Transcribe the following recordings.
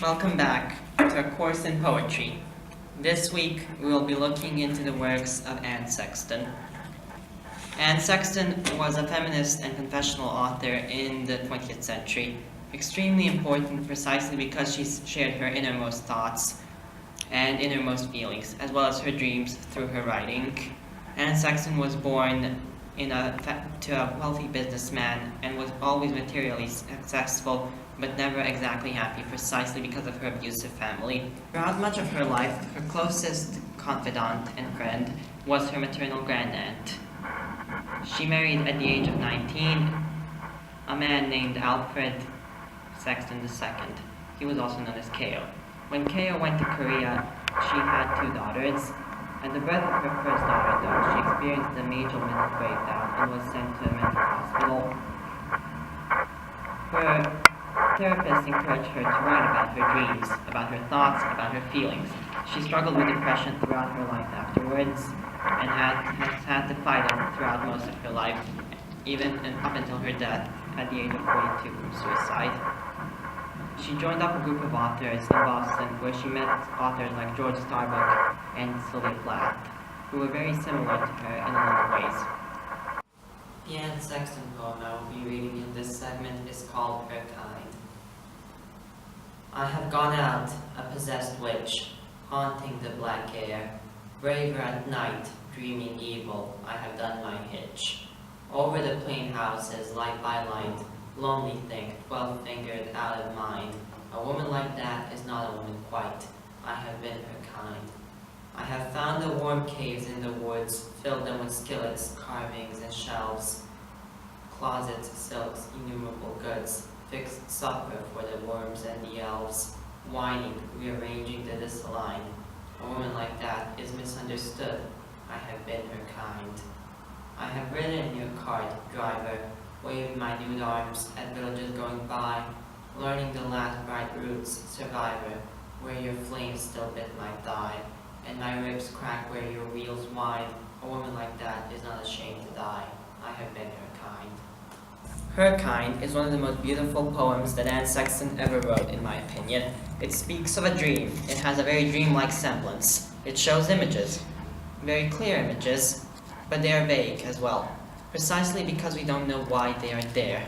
Welcome back to a course in poetry. This week we will be looking into the works of Anne Sexton. Anne Sexton was a feminist and confessional author in the 20th century, extremely important precisely because she shared her innermost thoughts and innermost feelings, as well as her dreams through her writing. Anne Sexton was born to a wealthy businessman and was always materially successful, but never exactly happy precisely because of her abusive family. Throughout much of her life, her closest confidant and friend was her maternal grandaunt. She married at the age of 19 a man named Alfred Sexton II. He was also known as Kayo. When Kayo went to Korea, she had 2 daughters. At the birth of her first daughter, though, she experienced a major mental breakdown and was sent to a mental hospital. Her therapist encouraged her to write about her dreams, about her thoughts, about her feelings. She struggled with depression throughout her life afterwards, and has had to fight it throughout most of her life, even up until her death at the age of 42 from suicide. She joined up a group of authors in Boston where she met authors like George Starbuck and Sylvia Plath, who were very similar to her in a lot of ways. The Anne Sexton poem I will be reading in this segment is called Her Kind. I have gone out, a possessed witch, haunting the black air. Braver at night, dreaming evil, I have done my hitch. Over the plain houses, light by light, lonely thing, 12-fingered out of mind. A woman like that is not a woman quite. I have been her kind. I have found the warm caves in the woods, filled them with skillets, carvings, and shelves. Closets, silks, innumerable goods, fixed supper for the worms and the elves, whining, rearranging the disaligned. A woman like that is misunderstood. I have been her kind. I have ridden in your cart, driver, waved my nude arms at villages going by, learning the last bright routes, survivor, where your flames still bit my thigh, and my ribs crack where your wheels whine. A woman like that is not ashamed to die. I have been her kind. Her Kind is one of the most beautiful poems that Anne Sexton ever wrote, in my opinion. It speaks of a dream. It has a very dreamlike semblance. It shows images, very clear images, but they are vague as well, precisely because we don't know why they are there.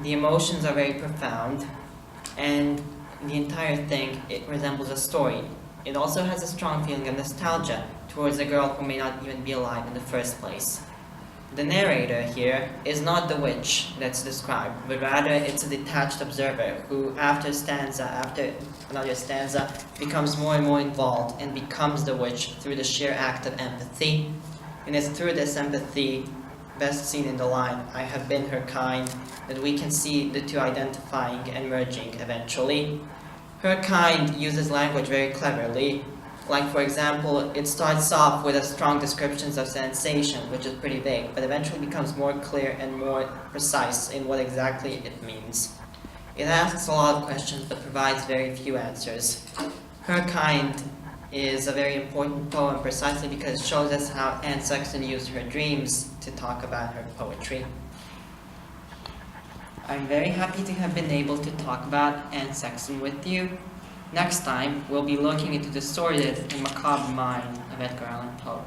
The emotions are very profound, and the entire thing, it resembles a story. It also has a strong feeling of nostalgia towards a girl who may not even be alive in the first place. The narrator here is not the witch that's described, but rather it's a detached observer who, after another stanza, becomes more and more involved and becomes the witch through the sheer act of empathy. And it's through this empathy, best seen in the line, I have been her kind, that we can see the two identifying and merging eventually. Her Kind uses language very cleverly. Like, for example, it starts off with a strong descriptions of sensation, which is pretty vague, but eventually becomes more clear and more precise in what exactly it means. It asks a lot of questions, but provides very few answers. Her Kind is a very important poem precisely because it shows us how Anne Sexton used her dreams to talk about her poetry. I'm very happy to have been able to talk about Anne Sexton with you. Next time, we'll be looking into the sordid and macabre mind of Edgar Allan Poe.